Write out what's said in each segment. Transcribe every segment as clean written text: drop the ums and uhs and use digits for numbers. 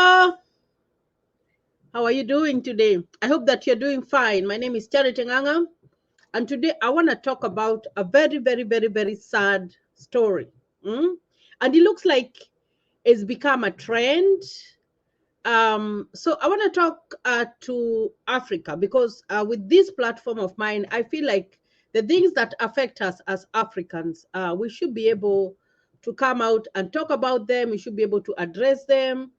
Hello, how are you doing today? I hope that you're doing fine. My name is Charity Nganga, and today I want to talk about a very, very, very, very sad story. Mm? And it looks like it's become a trend. So I want to talk to Africa because with this platform of mine, I feel like the things that affect us as Africans, we should be able to come out and talk about them. We should be able to address them.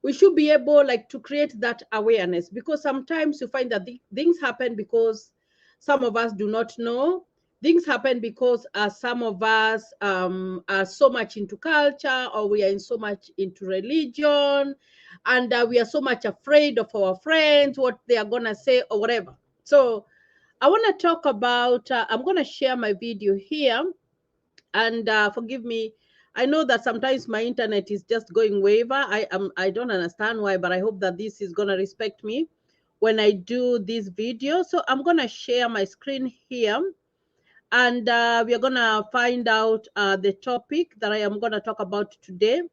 We should be able like to create that awareness, because sometimes you find that things happen because some of us do not know. Things happen because some of us are so much into culture, or we are in so much into religion, and we are so much afraid of our friends, what they are going to say or whatever. So I want to talk about I'm going to share my video here, and forgive me, I know that sometimes my internet is just going waver. I don't understand why, but I hope that this is going to respect me when I do this video. So I'm going to share my screen here, and we are going to find out the topic that I am going to talk about today.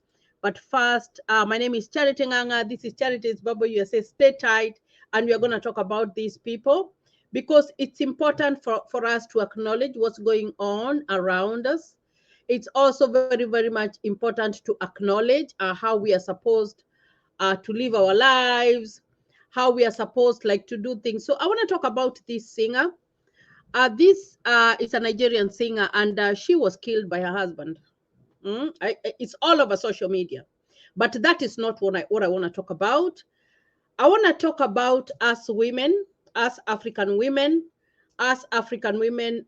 But first, my name is Charity Nganga. This is Charity's Bubble USA. Stay tight, and we are going to talk about these people, because it's important for us to acknowledge what's going on around us. It's also very, very much important to acknowledge how we are supposed to live our lives, how we are supposed like to do things. So I want to talk about this singer. This is a Nigerian singer, and she was killed by her husband. It's all over social media, but that is not what I want to talk about. I want to talk about us women, us African women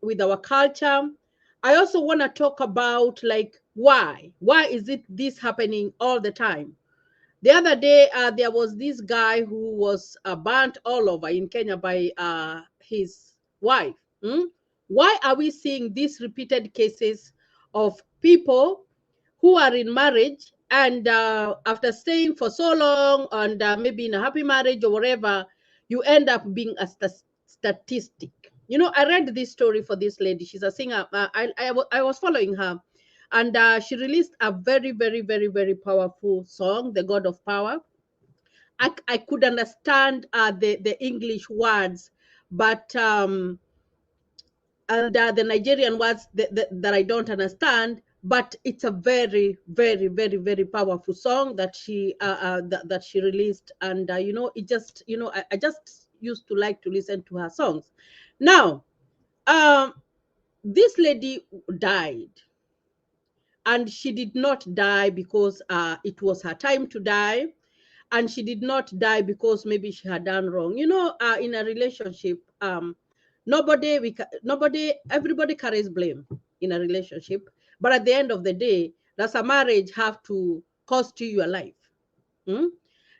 with our culture. I also want to talk about like why is it this happening all the time. The other day, there was this guy who was burnt all over in Kenya by his wife. Mm? Why are we seeing these repeated cases of people who are in marriage, and after staying for so long, and maybe in a happy marriage or whatever, you end up being a statistic? You know, I read this story for this lady. She's a singer. I was following her, and she released a very, very, very, very powerful song, "The God of Power." I could understand the English words, but and the Nigerian words that I don't understand. But it's a very, very, very, very powerful song that that she released, and you know, it just, you know, I just used to like to listen to her songs. Now, um, this lady died, and she did not die because it was her time to die, and she did not die because maybe she had done wrong. You know, in a relationship, nobody, everybody carries blame in a relationship, but at the end of the day, does a marriage have to cost you your life? Hmm?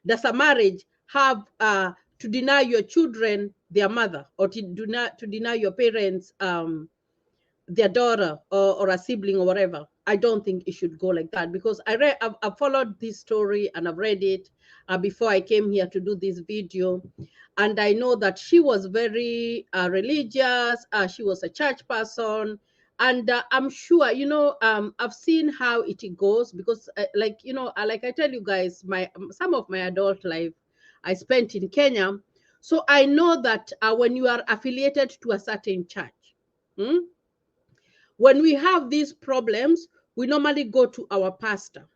Does a marriage have to deny your children their mother, or to deny your parents their daughter, or a sibling or whatever? I don't think it should go like that, because I've followed this story, and I've read it before I came here to do this video, and I know that she was very religious. She was a church person, and I'm sure, you know, I've seen how it goes, because like, you know, like I tell you guys, my some of my adult life I spent in Kenya, so I know that when you are affiliated to a certain church, hmm, when we have these problems, we normally go to our pastor.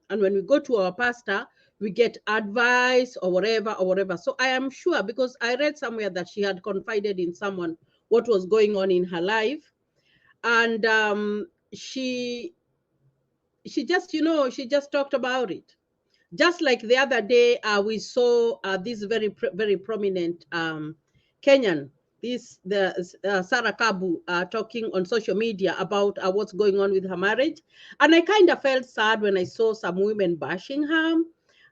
And when we go to our pastor, we get advice or whatever or whatever. So I am sure, because I read somewhere that she had confided in someone what was going on in her life. And she just, you know, she just talked about it. Just like the other day, we saw this very prominent Kenyan, this the Sarah Kabu, talking on social media about what's going on with her marriage, and I kind of felt sad when I saw some women bashing her.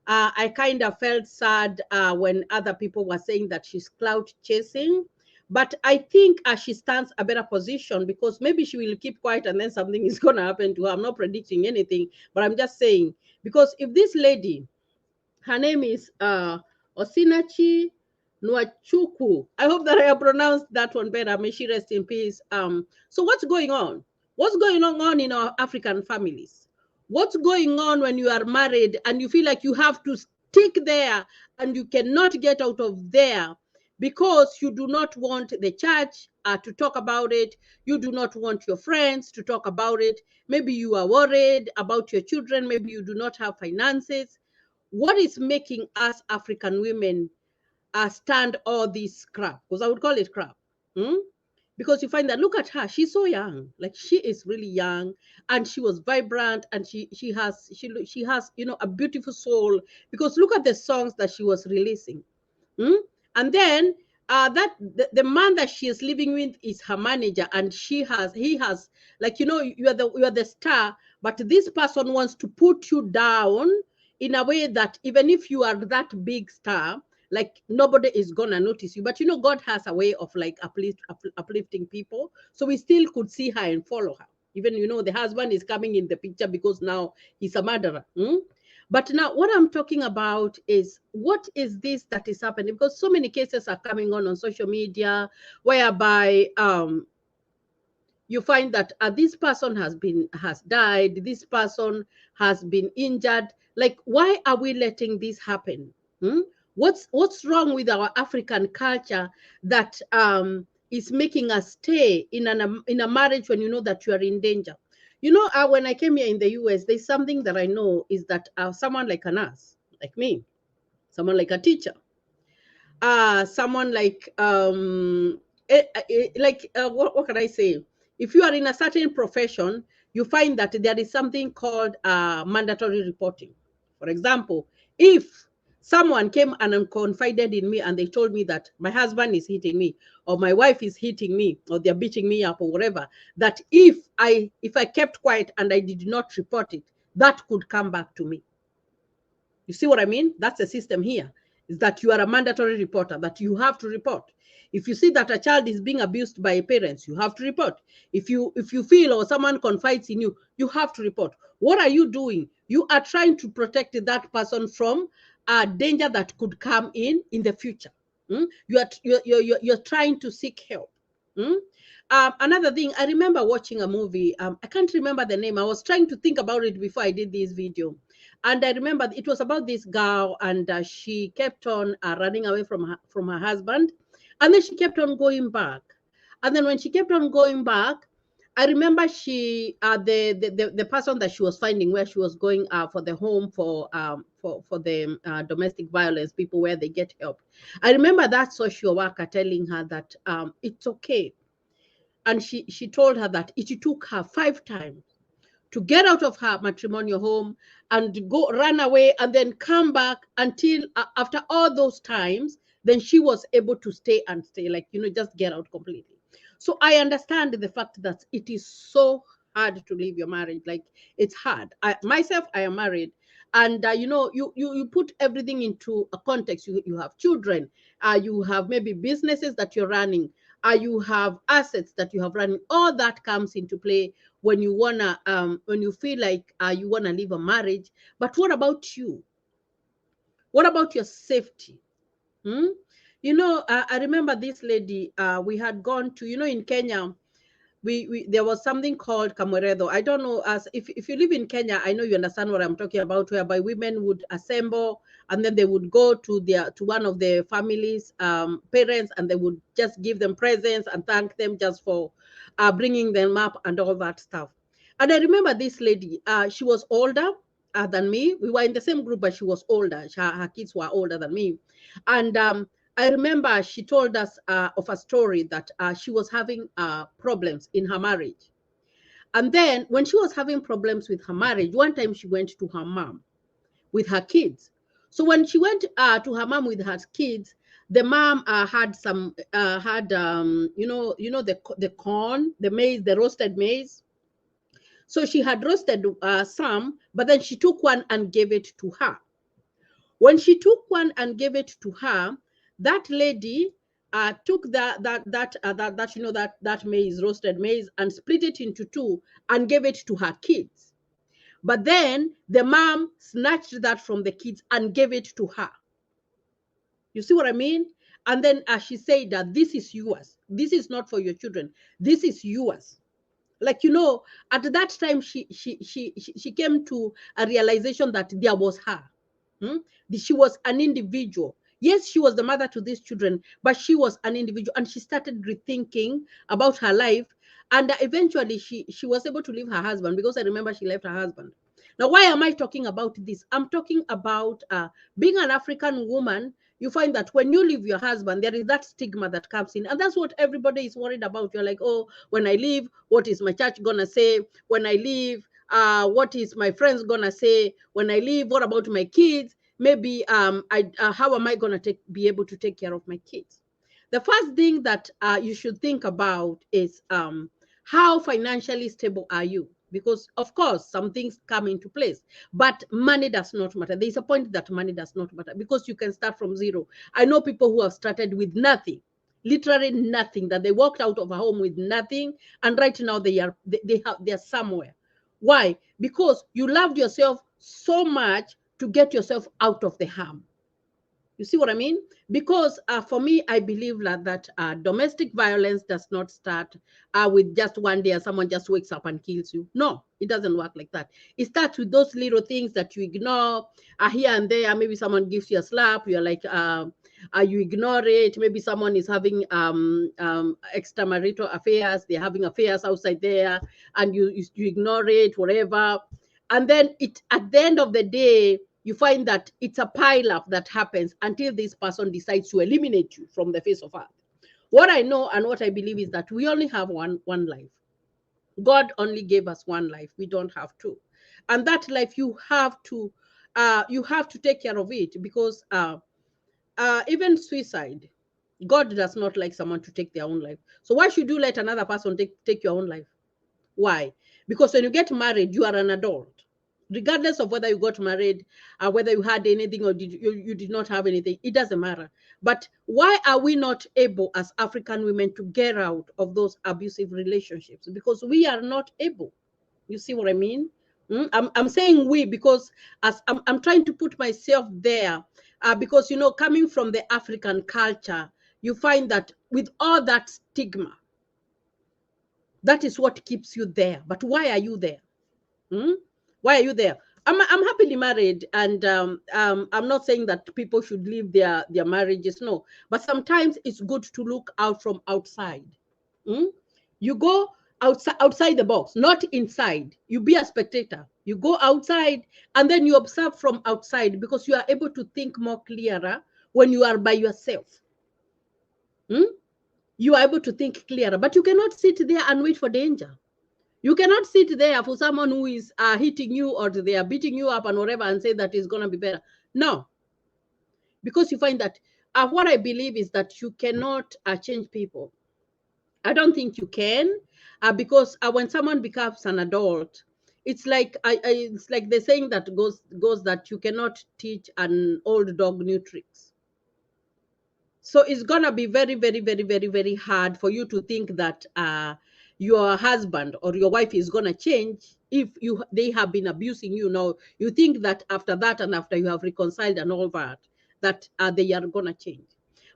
I kind of felt sad when other people were saying that she's clout chasing. But I think she stands a better position, because maybe she will keep quiet and then something is going to happen to her. I'm not predicting anything, but I'm just saying, because if this lady, her name is Osinachi Nwachuku. I hope that I have pronounced that one better. May she rest in peace. So what's going on? What's going on in our African families? What's going on when you are married and you feel like you have to stick there and you cannot get out of there because you do not want the church to talk about it. You do not want your friends to talk about it. Maybe you are worried about your children. Maybe you do not have finances. What is making us African women stand all this crap? Because I would call it crap. Hmm? Because you find that, look at her, she's so young, like she is really young, and she was vibrant, and she has, you know, a beautiful soul. Because look at the songs that she was releasing. Hmm? And then that the man that she is living with is her manager, and he has, like, you know, you are the star, but this person wants to put you down in a way that even if you are that big star, like nobody is gonna notice you. But you know, God has a way of like uplifting people, so we still could see her and follow her. Even, you know, the husband is coming in the picture because now he's a murderer. Hmm? But now, what I'm talking about is, what is this that is happening? Because so many cases are coming on social media, whereby you find that this person has died, this person has been injured. Like, why are we letting this happen? Hmm? What's wrong with our African culture that is making us stay in a marriage when you know that you are in danger? You know, when I came here in the US, there's something that I know is that someone like a nurse, like me, someone like a teacher, someone like what can I say? If you are in a certain profession, you find that there is something called mandatory reporting. For example, if someone came and confided in me and they told me that my husband is hitting me, or my wife is hitting me, or they're beating me up, or whatever, that if I kept quiet and I did not report it, that could come back to me. You see what I mean? That's the system here, is that you are a mandatory reporter, that you have to report. If you see that a child is being abused by parents, you have to report. If you feel or someone confides in you, you have to report. What are you doing? You are trying to protect that person from a danger that could come in the future. You're trying to seek help. Mm? Another thing, I remember watching a movie. I can't remember the name. I was trying to think about it before I did this video. And I remember it was about this girl, and she kept on running away from her husband. And then she kept on going back. And then when she kept on going back, I remember she the person that she was finding where she was going for the home for the domestic violence people, where they get help. I remember that social worker telling her that it's okay, and she told her that it took her 5 times to get out of her matrimonial home and go run away and then come back, until after all those times, then she was able to stay and stay, like, you know, just get out completely. So I understand the fact that it is so hard to leave your marriage. Like, it's hard. I am married, and you know, you put everything into a context. You have children, you have maybe businesses that you're running, you have assets that you have running. All that comes into play when you wanna when you feel like you wanna leave a marriage. But what about you? What about your safety? Hmm? You know, I remember this lady. We had gone to, you know, in Kenya, we there was something called Kamweredo. I don't know, as if you live in Kenya, I know you understand what I'm talking about, whereby women would assemble and then they would go to one of the families parents, and they would just give them presents and thank them just for bringing them up and all that stuff. And I remember this lady, she was older than me. We were in the same group, but she was older. Her kids were older than me. And I remember she told us of a story that she was having problems in her marriage. And then when she was having problems with her marriage, one time she went to her mom with her kids. So when she went to her mom with her kids, the mom had some had the corn, the maize, the roasted maize. So she had roasted some, but then she took one and gave it to her. When she took one and gave it to her, that lady took that maize, roasted maize, and split it into two and gave it to her kids. But then the mom snatched that from the kids and gave it to her. You see what I mean? And then she said that this is yours. This is not for your children. This is yours. Like, you know, at that time she came to a realization that there was her. Hmm? She was an individual. Yes, she was the mother to these children, but she was an individual, and she started rethinking about her life. And eventually, she was able to leave her husband, because I remember she left her husband. Now, why am I talking about this? I'm talking about being an African woman. You find that when you leave your husband, there is that stigma that comes in, and that's what everybody is worried about. You're like, oh, when I leave, what is my church gonna say? When I leave, what is my friends gonna say? When I leave, what about my kids? Maybe how am I gonna be able to take care of my kids? The first thing that you should think about is how financially stable are you? Because of course some things come into place, but money does not matter. There's a point that money does not matter, because you can start from zero. I know people who have started with nothing, literally nothing, that they walked out of a home with nothing, and right now they're somewhere. Why? Because you loved yourself so much to get yourself out of the harm. You see what I mean? Because for me, I believe that domestic violence does not start with just one day and someone just wakes up and kills you. No, it doesn't work like that. It starts with those little things that you ignore here and there. Maybe someone gives you a slap. You're like, you ignore it. Maybe someone is having extramarital affairs. They're having affairs outside there, and you ignore it, whatever. And then at the end of the day, you find that it's a pile up that happens until this person decides to eliminate you from the face of earth. What I know and what I believe is that we only have one life. God only gave us one life. We don't have two. And that life, you have to take care of it, because even suicide, God does not like someone to take their own life. So why should you let another person take your own life? Why? Because when you get married, you are an adult. Regardless of whether you got married, or whether you had anything, or you did not have anything, it doesn't matter. But why are we not able as African women to get out of those abusive relationships? Because we are not able. You see what I mean? I'm saying we, because as I'm trying to put myself there, because, coming from the African culture, you find that with all that stigma, that is what keeps you there. But why are you there? Hmm? Why are you there? I'm happily married, and I'm not saying that people should leave their marriages. No, but sometimes it's good to look out from outside. Hmm? You go outside the box, not inside. You be a spectator. You go outside, and then you observe from outside, because you are able to think more clearer when you are by yourself. Hmm? You are able to think clearer, but you cannot sit there and wait for danger. You cannot sit there for someone who is hitting you, or they are beating you up and whatever, and say that it's going to be better. No, because you find that what I believe is that you cannot change people. I don't think you can, because when someone becomes an adult, it's like it's like the saying that goes that you cannot teach an old dog new tricks. So it's gonna be very, very, very, very, very hard for you to think that your husband or your wife is gonna change if they have been abusing you. Now you think that after that, and after you have reconciled and all that they are gonna change.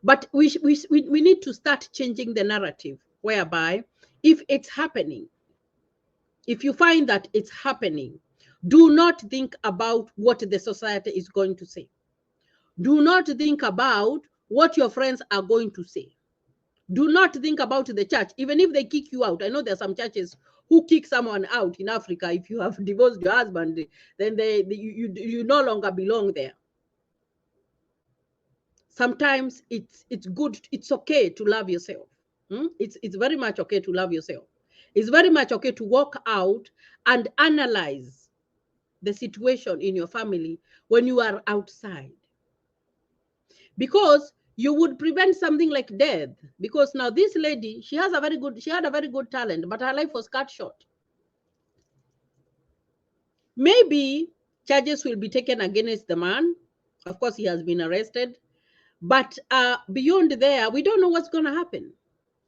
But we need to start changing the narrative, whereby if it's happening, if you find that it's happening, do not think about what the society is going to say. Do not think about what your friends are going to say. Do not think about the church, even if they kick you out. I know there are some churches who kick someone out in Africa. If you have divorced your husband, then you no longer belong there. Sometimes it's good, it's okay to love yourself. It's very much okay to love yourself. It's very much okay to walk out and analyze the situation in your family when you are outside, because you would prevent something like death. Because now this lady, she had a very good talent, but her life was cut short. Maybe charges will be taken against the man. Of course, he has been arrested, but beyond there, we don't know what's going to happen.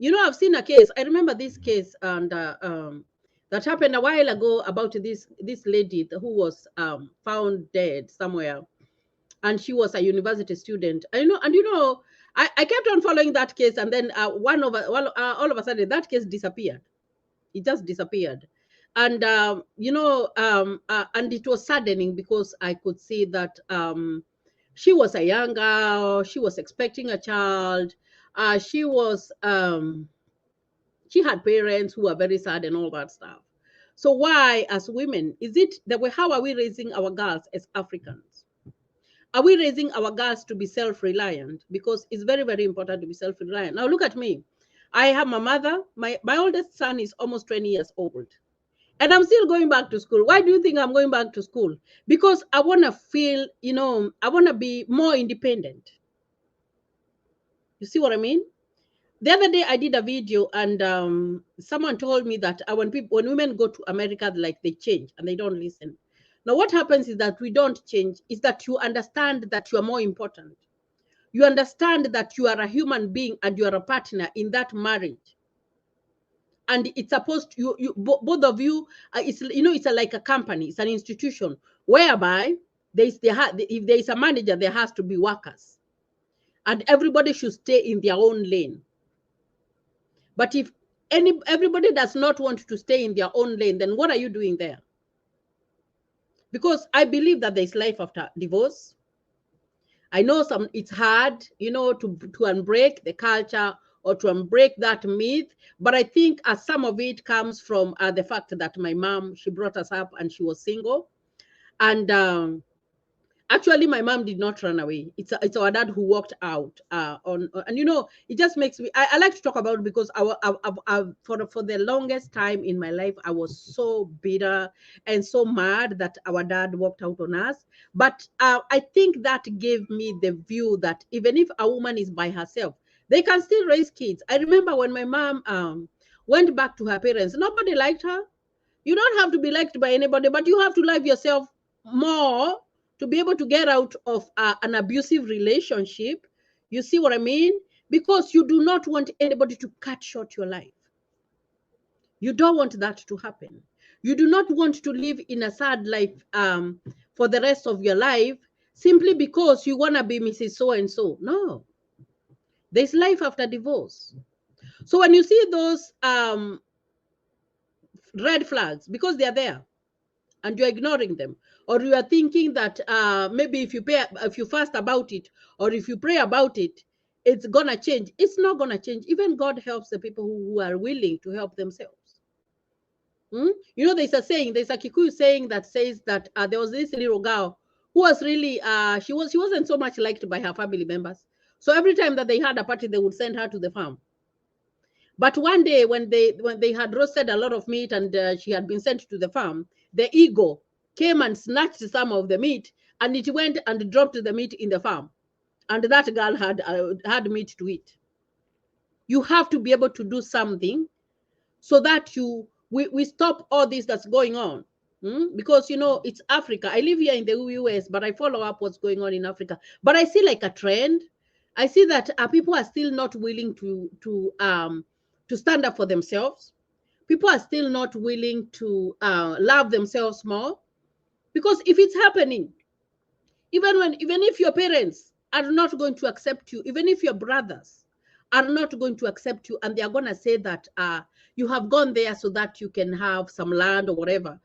I've seen a case. I remember this case, and that happened a while ago, about this lady who was found dead somewhere, and she was a university student. I kept on following that case, and then all of a sudden that case disappeared. It just disappeared. And and it was saddening because I could see that she was a young girl, she was expecting a child, she had parents who were very sad and all that stuff. So why, as women, is it that way? How are we raising our girls as Africans? Are we raising our girls to be self-reliant? Because it's very, very important to be self-reliant. Now look at me. I have my mother. My oldest son is almost 20 years old. And I'm still going back to school. Why do you think I'm going back to school? Because I want to feel, I want to be more independent. You see what I mean? The other day I did a video, and someone told me that when women go to America, like they change and they don't listen. Now what happens is that we don't change, is that you understand that you are more important. You understand that you are a human being and you are a partner in that marriage, and it's supposed to, both of you, it's like a company, it's an institution whereby if there is a manager, there has to be workers, and everybody should stay in their own lane. But if everybody does not want to stay in their own lane, then what are you doing there? Because I believe that there's life after divorce. I know it's hard, to unbreak the culture or to unbreak that myth. But I think some of it comes from the fact that my mom, she brought us up and she was single. And actually, my mom did not run away. It's our dad who walked out and it just makes me. I like to talk about it because for the longest time in my life, I was so bitter and so mad that our dad walked out on us. But I think that gave me the view that even if a woman is by herself, they can still raise kids. I remember when my mom went back to her parents, nobody liked her. You don't have to be liked by anybody, but you have to love yourself more to be able to get out of an abusive relationship. You see what I mean? Because you do not want anybody to cut short your life. You don't want that to happen. You do not want to live in a sad life for the rest of your life simply because you want to be Mrs. So and so. No, there's life after divorce. So when you see those red flags, because they are there, and you're ignoring them, or you are thinking that maybe if you fast about it, or if you pray about it, it's gonna change. It's not gonna change. Even God helps the people who are willing to help themselves. There's a Kikuyu saying that says that there was this little girl who was really she wasn't so much liked by her family members. So every time that they had a party, they would send her to the farm. But one day, when they had roasted a lot of meat and she had been sent to the farm, the ego came and snatched some of the meat, and it went and dropped the meat in the farm, and that girl had meat to eat. You have to be able to do something so that we stop all this that's going on. Because it's Africa. I live here in the US, but I follow up what's going on in Africa. But I see like a trend. I see that people are still not willing to stand up for themselves. People are still not willing to love themselves more. Because if it's happening, even if your parents are not going to accept you, even if your brothers are not going to accept you, and they are going to say that you have gone there so that you can have some land or whatever,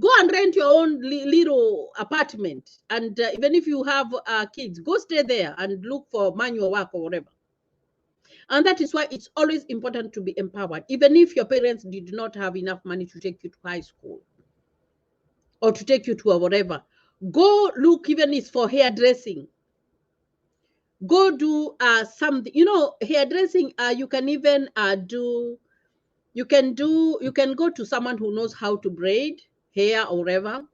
go and rent your own little apartment. And even if you have kids, go stay there and look for manual work or whatever. And that is why it's always important to be empowered, even if your parents did not have enough money to take you to high school or to take you to a whatever. Go look, even if it's for hairdressing. Go do something. Hairdressing. You can even do. You can go to someone who knows how to braid hair or whatever,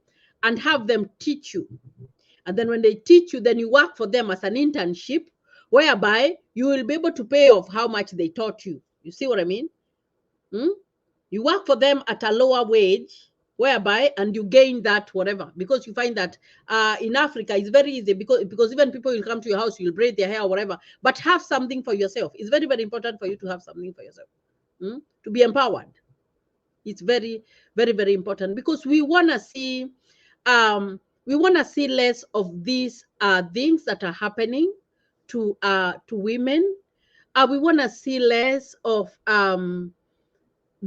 and have them teach you. And then when they teach you, then you work for them as an internship, whereby you will be able to pay off how much they taught you. You see what I mean? You work for them at a lower wage, whereby, and you gain that whatever, because you find that in Africa it's very easy, because even people will come to your house, you'll braid their hair or whatever, but have something for yourself. It's very, very important for you to have something for yourself, to be empowered. It's very, very, very important, because we want to see less of these things that are happening to women. We want to see less of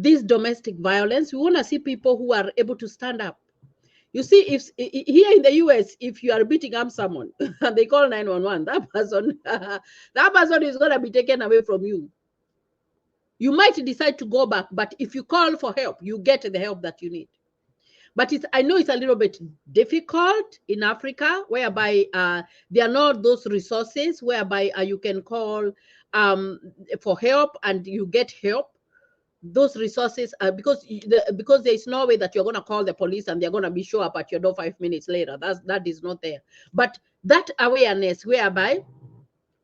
this domestic violence. We want to see people who are able to stand up. You see, if here in the US, if you are beating up someone and they call 911, that person, that person is going to be taken away from you. You might decide to go back, but if you call for help, you get the help that you need. But I know it's a little bit difficult in Africa, whereby there are not those resources whereby you can call for help and you get help. Those resources because there is no way that you're going to call the police and they're going to be show up at your door 5 minutes later. That is not there. But that awareness whereby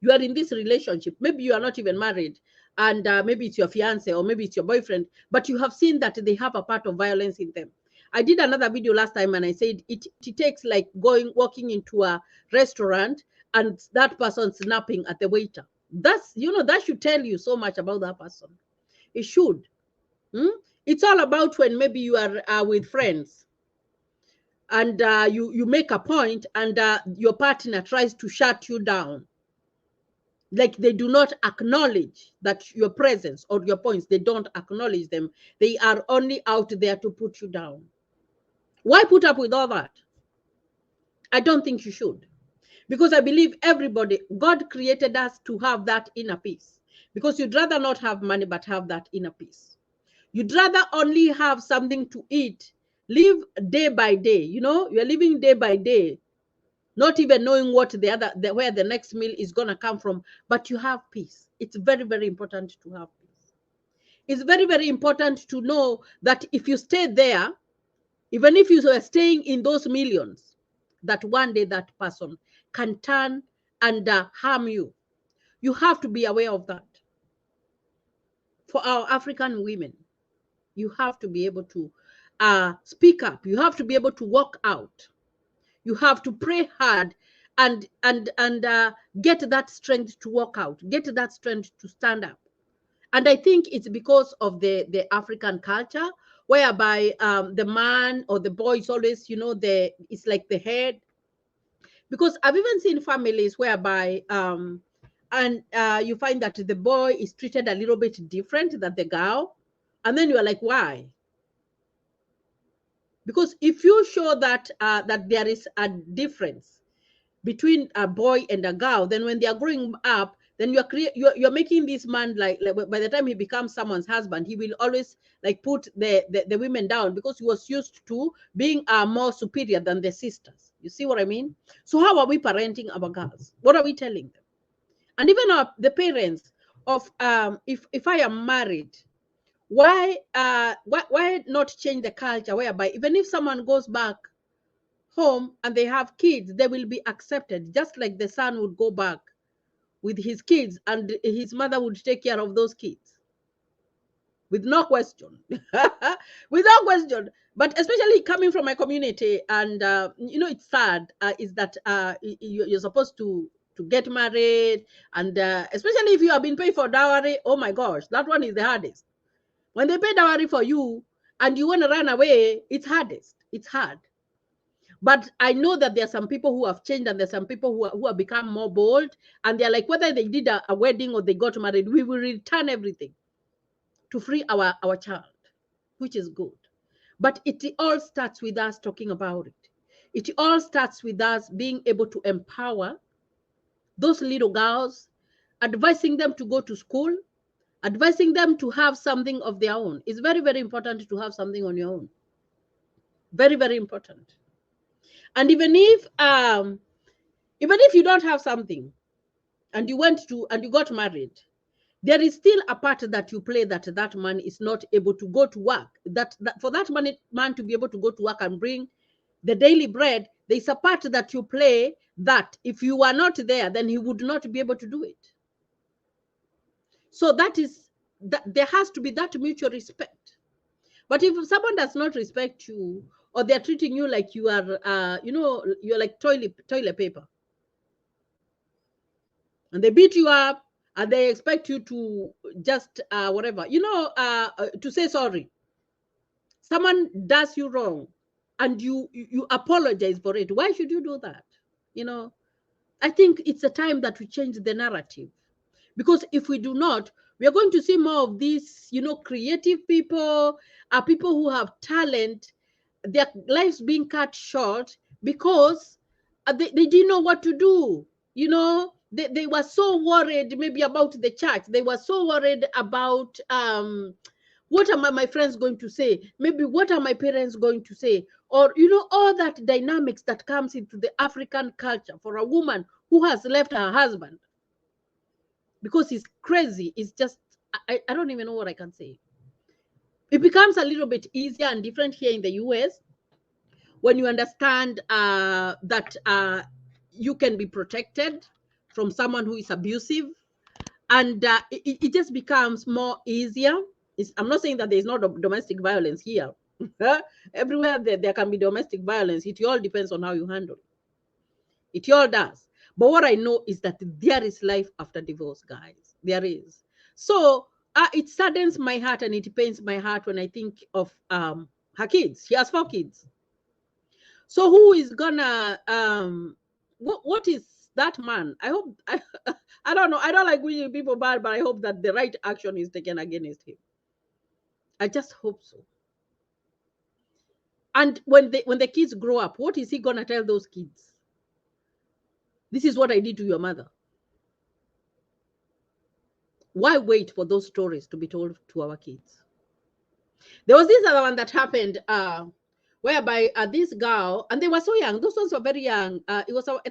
you are in this relationship, maybe you are not even married, and maybe it's your fiance or maybe it's your boyfriend, but you have seen that they have a part of violence in them. I did another video last time and I said it takes like walking into a restaurant and that person snapping at the waiter. That's, that should tell you so much about that person. It should. It's all about when maybe you are with friends and you make a point and your partner tries to shut you down. Like they do not acknowledge that your presence or your points, they don't acknowledge them. They are only out there to put you down. Why put up with all that? I don't think you should. Because I believe everybody, God created us to have that inner peace. Because you'd rather not have money, but have that inner peace. You'd rather only have something to eat, live day by day. You're living day by day, not even knowing where the next meal is going to come from, but you have peace. It's very, very important to have peace. It's very, very important to know that if you stay there, even if you are staying in those millions, that one day that person can turn and harm you. You have to be aware of that. For our African women, you have to be able to speak up. You have to be able to walk out. You have to pray hard and get that strength to walk out, get that strength to stand up. And I think it's because of the African culture, whereby the man or the boy is always, it's like the head. Because I've even seen families whereby you find that the boy is treated a little bit different than the girl, and then you are like, why? Because if you show that that there is a difference between a boy and a girl, then when they are growing up, then you're making this man like by the time he becomes someone's husband, he will always like put the women down because he was used to being more superior than the sisters. You see what I mean? So how are we parenting our girls? What are we telling them? And even the parents of if I am married, why not change the culture whereby even if someone goes back home and they have kids, they will be accepted, just like the son would go back with his kids and his mother would take care of those kids with no question. Without question. But especially coming from my community, and it's sad, is that you're supposed to get married, and especially if you have been paid for dowry. Oh my gosh, that one is the hardest. When they pay dowry for you and you want to run away, it's hardest. It's hard. But I know that there are some people who have changed, and there's some people who have become more bold, and they're like, whether they did a wedding or they got married, we will return everything to free our child, which is good. But it all starts with us talking about it. It all starts with us being able to empower those little girls, advising them to go to school, advising them to have something of their own. It's very, very important to have something on your own. Very, very important. And even if you don't have something and you got married, there is still a part that you play that man is not able to go to work. That for that man to be able to go to work and bring the daily bread, there's a part that you play that if you are not there, then he would not be able to do it. So that there has to be that mutual respect. But if someone does not respect you, or they're treating you like you are, you're like toilet paper, and they beat you up, and they expect you to just whatever, to say sorry. Someone does you wrong, and you apologize for it. Why should you do that? I think it's a time that we change the narrative, because if we do not, We are going to see more of these, creative people, people who have talent, their lives being cut short because they didn't know what to do. They were so worried maybe about the church. They were so worried about what are my friends going to say? Maybe what are my parents going to say? Or, all that dynamics that comes into the African culture for a woman who has left her husband because he's crazy. It's just, I don't even know what I can say. It becomes a little bit easier and different here in the US when you understand that you can be protected from someone who is abusive, and it just becomes more easier. I'm not saying that there's not domestic violence here. Everywhere there can be domestic violence. It all depends on how you handle it. It all does. But what I know is that there is life after divorce, guys. There is. So it saddens my heart and it pains my heart when I think of her kids. She has 4 kids. So who is gonna what is that man? I hope I don't know. I don't like wishing people bad, but I hope that the right action is taken against him. I just hope so. And when the kids grow up, what is he gonna tell those kids? This is what I did to your mother. Why wait for those stories to be told to our kids? There was this other one that happened whereby this girl, and they were so young, those ones were very young. I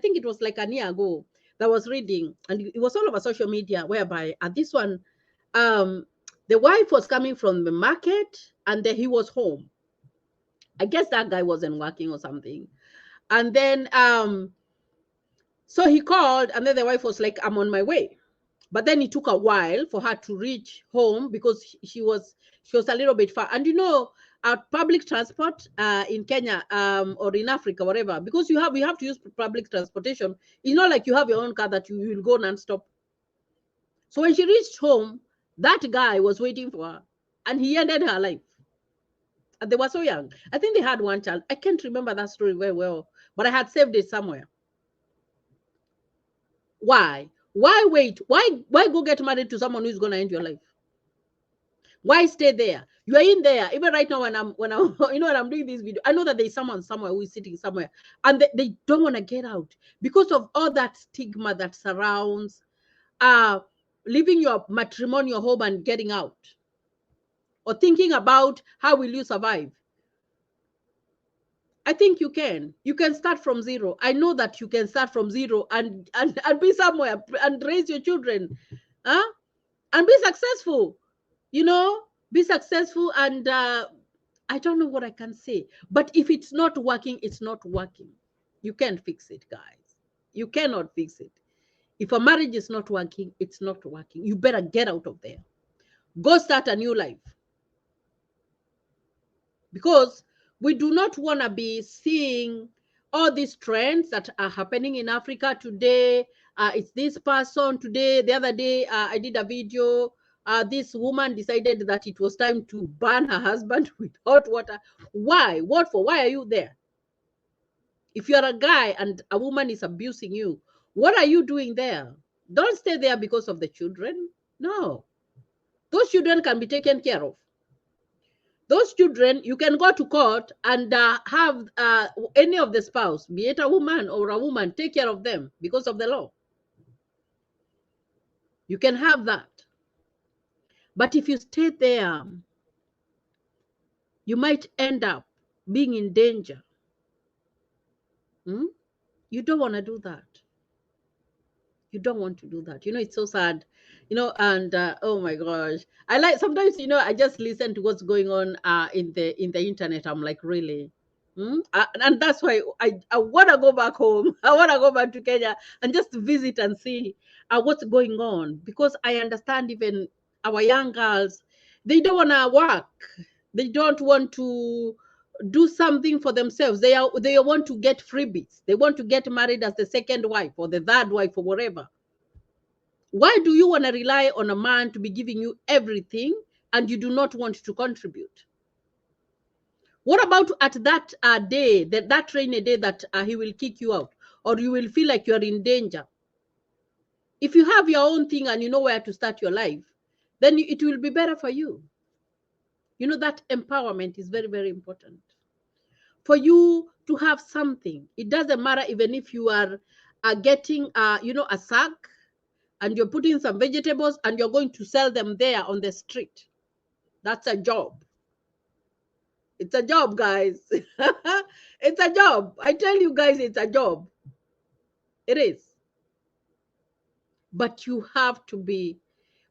think it was like a year ago that I was reading, and it was all over social media, whereby this one, the wife was coming from the market and then he was home. I guess that guy wasn't working or something. And then so he called, and then the wife was like, I'm on my way. But then it took a while for her to reach home because she was a little bit far. And public transport in Kenya or in Africa, whatever, because we have to use public transportation. It's not like you have your own car that you will go non-stop. So when she reached home, that guy was waiting for her, and he ended her life. And they were so young. I think they had one child. I can't remember that story very well, but I had saved it somewhere. Why? Why wait? Why go get married to someone who's gonna end your life? Why stay there? You are in there. Even right now, when I'm when I'm doing this video, I know that there's someone somewhere who is sitting somewhere, and they don't want to get out because of all that stigma that surrounds leaving your matrimonial home and getting out, or thinking about how will you survive. I think you can. You can start from zero. I know that you can start from zero and be somewhere and raise your children, huh? And be successful. Be successful. And I don't know what I can say. But if it's not working, it's not working. You can't fix it, guys. You cannot fix it. If a marriage is not working, it's not working. You better get out of there. Go start a new life. Because we do not want to be seeing all these trends that are happening in Africa today. It's this person today. The other day, I did a video. This woman decided that it was time to burn her husband with hot water. Why? What for? Why are you there? If you're a guy and a woman is abusing you, what are you doing there? Don't stay there because of the children. No. Those children can be taken care of. Those children, you can go to court and have any of the spouse, be it a woman or a woman, take care of them because of the law. You can have that. But if you stay there, you might end up being in danger. You don't want to do that. You don't want to do that. It's so sad. And oh my gosh, I like sometimes. I just listen to what's going on in the internet. I'm like, really. And that's why I want to go back home. I want to go back to Kenya and just visit and see what's going on, because I understand even our young girls, they don't want to work. They don't want to do something for themselves. They want to get freebies. They want to get married as the second wife or the third wife or whatever. Why do you want to rely on a man to be giving you everything and you do not want to contribute? What about at that day, that rainy day that he will kick you out, or you will feel like you're in danger? If you have your own thing and you know where to start your life, then it will be better for you. You know, that empowerment is very, very important. For you to have something, it doesn't matter even if you are getting, a sack, and you're putting some vegetables and you're going to sell them there on the street. That's a job. It's a job, guys. It's a job. I tell you guys, it's a job. It is. But you have to be,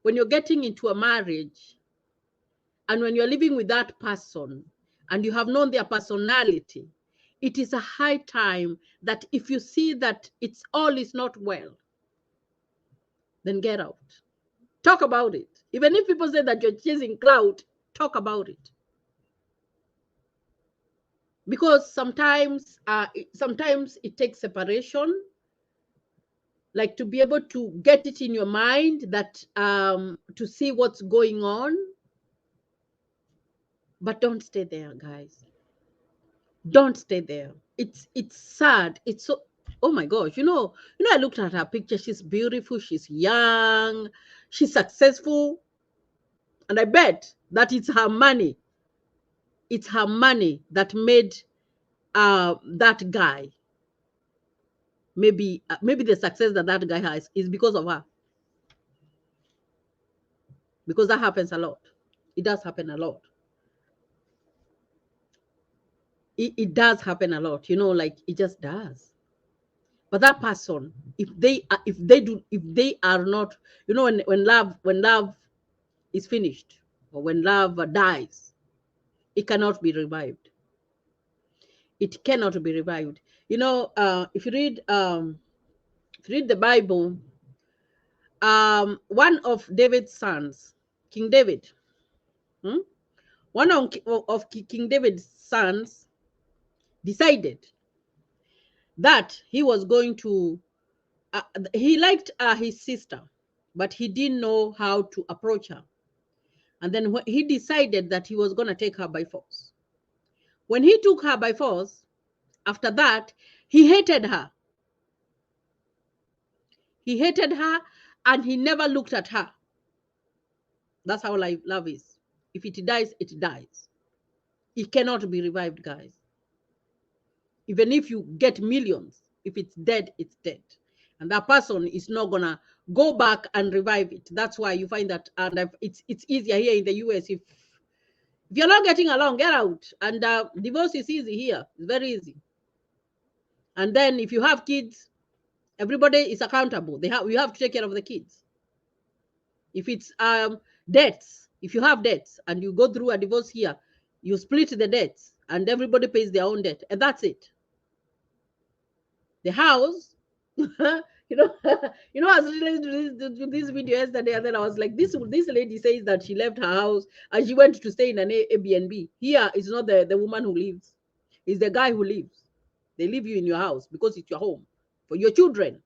when you're getting into a marriage and when you're living with that person and you have known their personality, it is a high time that if you see that it's all is not well, then get out. Talk about it. Even if people say that you're chasing clout, talk about it. Because sometimes it takes separation, like to be able to get it in your mind that to see what's going on. But don't stay there, guys. Don't stay there. It's sad. It's so, oh my gosh, I looked at her picture. She's beautiful, she's young, she's successful, and I bet that it's her money. It's her money that made that guy, maybe the success that that guy has is because of her. Because that happens a lot. It does happen a lot. It does happen a lot, like it just does. But that person, if they are not, when love is finished, or when love dies, it cannot be revived. It cannot be revived. If you read the Bible, one of David's sons, King David, one of King David's sons decided that he was going to, he liked his sister, but he didn't know how to approach her. And then he decided that he was going to take her by force. When he took her by force, after that, he hated her. He hated her, and he never looked at her. That's how love is. If it dies, it dies. It cannot be revived, guys. Even if you get millions, if it's dead, it's dead. And that person is not going to go back and revive it. That's why you find that, and it's easier here in the US. If you're not getting along, get out. And divorce is easy here. It's very easy. And then if you have kids, everybody is accountable. You have to take care of the kids. If it's debts, if you have debts and you go through a divorce here, you split the debts and everybody pays their own debt, and that's it. The house, you know, I was listening to this video yesterday, and then I was like, this lady says that she left her house and she went to stay in an Airbnb. Here, it's not the woman who lives, it's the guy who lives. They leave you in your house because it's your home for your children.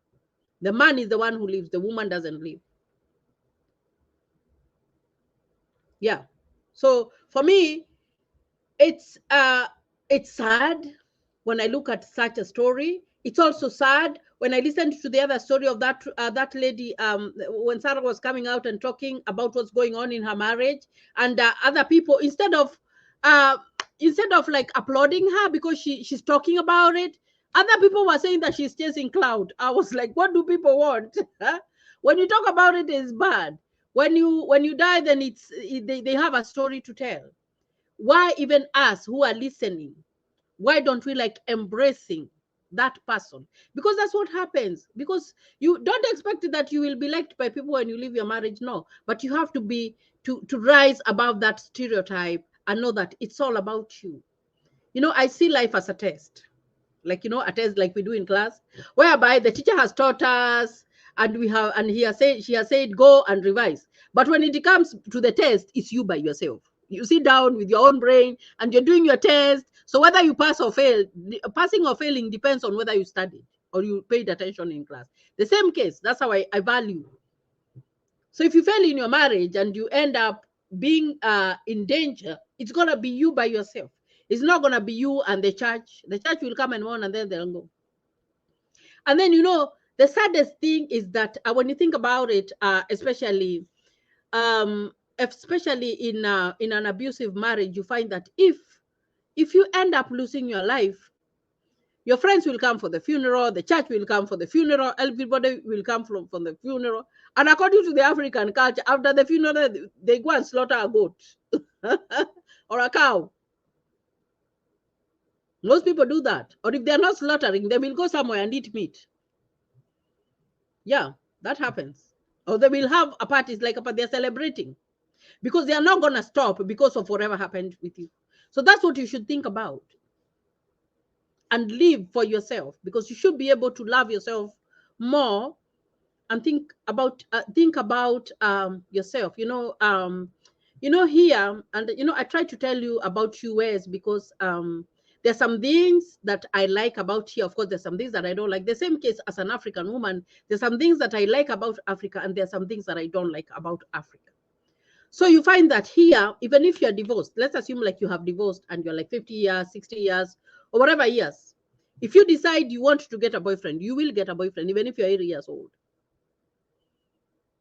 The man is the one who lives, the woman doesn't live. Yeah. So for me, it's sad when I look at such a story. It's also sad when I listened to the other story of that lady, when Sarah was coming out and talking about what's going on in her marriage, and other people, instead of like applauding her because she's talking about it, other people were saying that she's chasing cloud. I was like, what do people want? When you talk about it, it's bad. When you die, then they have a story to tell. Why even us who are listening, why don't we like embracing that person? Because that's what happens. Because you don't expect that you will be liked by people when you leave your marriage. No, but you have to be to rise above that stereotype and know that it's all about you. I see life as a test, like a test like we do in class, whereby the teacher has taught us and she has said go and revise. But when it comes to the test, it's you by yourself. You sit down with your own brain and you're doing your test. So whether you pass or fail, passing or failing depends on whether you studied or you paid attention in class. The same case, that's how I value. So if you fail in your marriage and you end up being in danger, it's going to be you by yourself. It's not going to be you and the church. The church will come and mourn and then they'll go. And then, the saddest thing is that when you think about it, especially especially in an abusive marriage, you find that if you end up losing your life, your friends will come for the funeral, the church will come for the funeral, everybody will come from the funeral. And according to the African culture, after the funeral, they go and slaughter a goat or a cow. Most people do that. Or if they're not slaughtering, they will go somewhere and eat meat. Yeah, that happens. Or they will have a party, like they're celebrating, because they are not going to stop because of whatever happened with you. So that's what you should think about. And live for yourself, because you should be able to love yourself more and think about yourself. Here, and I try to tell you about US, because there's some things that I like about here. Of course, there's some things that I don't like. The same case as an African woman, there's some things that I like about Africa, and there's some things that I don't like about Africa. So you find that here, even if you're divorced, let's assume like you have divorced and you're like 50 years, 60 years, or whatever years. If you decide you want to get a boyfriend, you will get a boyfriend, even if you're 80 years old.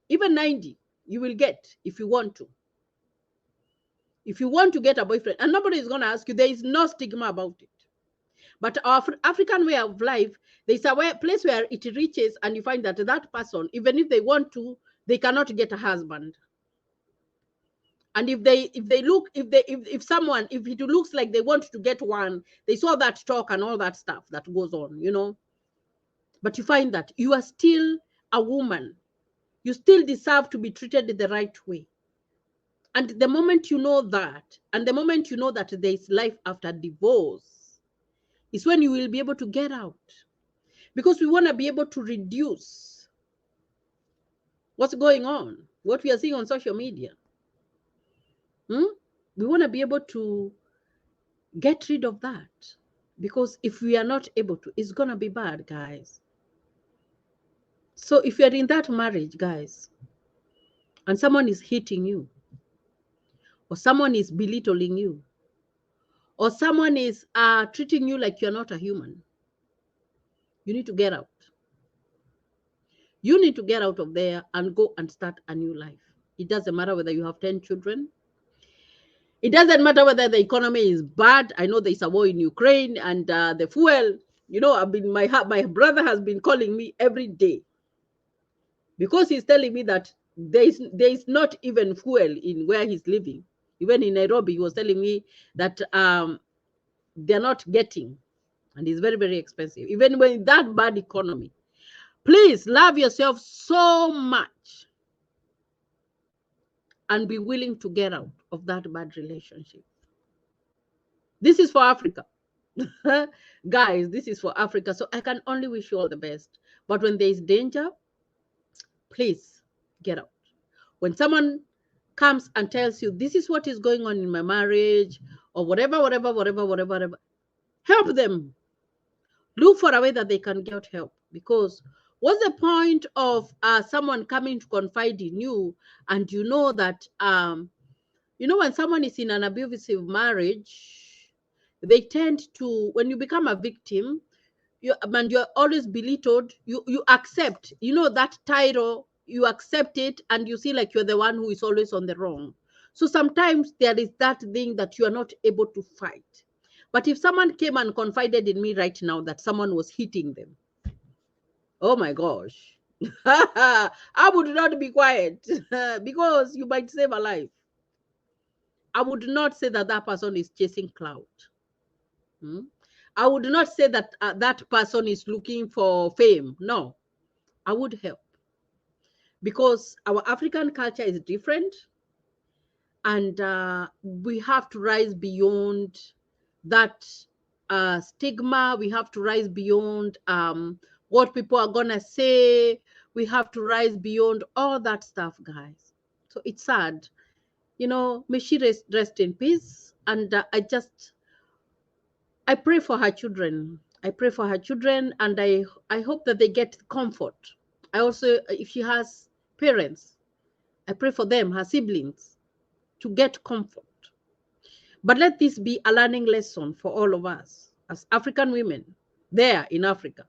Even 90, you will get, if you want to. If you want to get a boyfriend, and nobody is going to ask you, there is no stigma about it. But our African way of life, there's a place where it reaches, and you find that that person, even if they want to, they cannot get a husband. And if it looks like they want to get one, they saw that talk and all that stuff that goes on. But you find that you are still a woman. You still deserve to be treated the right way. And the moment you know that, and the moment you know that there is life after divorce, is when you will be able to get out. Because we want to be able to reduce what's going on, what we are seeing on social media. We want to be able to get rid of that. Because if we are not able to, it's going to be bad, guys. So if you're in that marriage, guys, and someone is hitting you, or someone is belittling you, or someone is treating you like you're not a human, you need to get out. You need to get out of there and go and start a new life. It doesn't matter whether you have 10 children. It doesn't matter whether the economy is bad. I know there's a war in Ukraine, and the fuel, my brother has been calling me every day, because he's telling me that there is not even fuel in where he's living. Even in Nairobi, he was telling me that they're not getting, and it's very, very expensive. Even when that bad economy, please love yourself so much and be willing to get out of that bad relationship. This is for Africa. Guys, this is for Africa. So I can only wish you all the best. But when there is danger, please get out. When someone comes and tells you, this is what is going on in my marriage, or whatever, help them. Look for a way that they can get help. Because what's the point of someone coming to confide in you, and you know that, when someone is in an abusive marriage, they tend to, when you become a victim, and you're always belittled, you accept, that title, you accept it, and you see like you're the one who is always on the wrong. So sometimes there is that thing that you are not able to fight. But if someone came and confided in me right now that someone was hitting them, oh my gosh, I would not be quiet because you might save a life. I would not say that that person is chasing clout. I would not say that that person is looking for fame. No, I would help, because our African culture is different, and we have to rise beyond that stigma. We have to rise beyond what people are gonna say. We have to rise beyond all that stuff, guys. So it's sad, may she rest in peace. And I pray for her children. I pray for her children, and I hope that they get comfort. I also, if she has parents, I pray for them, her siblings, to get comfort. But let this be a learning lesson for all of us as African women there in Africa.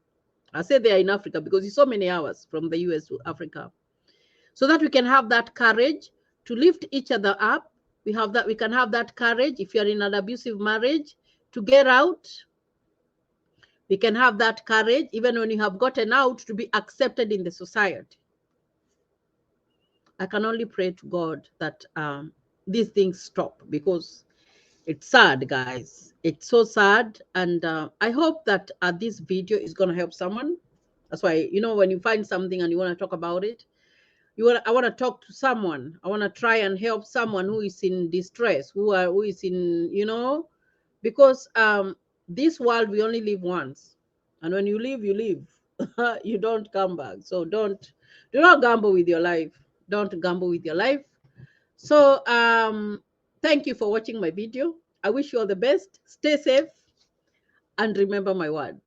I say they are in Africa because it's so many hours from the US to Africa. So that we can have that courage to lift each other up. We can have that courage. If you're in an abusive marriage, to get out. We can have that courage, even when you have gotten out, to be accepted in the society. I can only pray to God that these things stop, because it's sad, guys. It's so sad. And I hope that this video is going to help someone. That's why, when you find something and you want to talk about it, I want to talk to someone. I want to try and help someone who is in distress, who is in, because this world, we only live once. And when you leave, you leave. You don't come back. So do not gamble with your life. Don't gamble with your life. So thank you for watching my video. I wish you all the best. Stay safe and remember my word.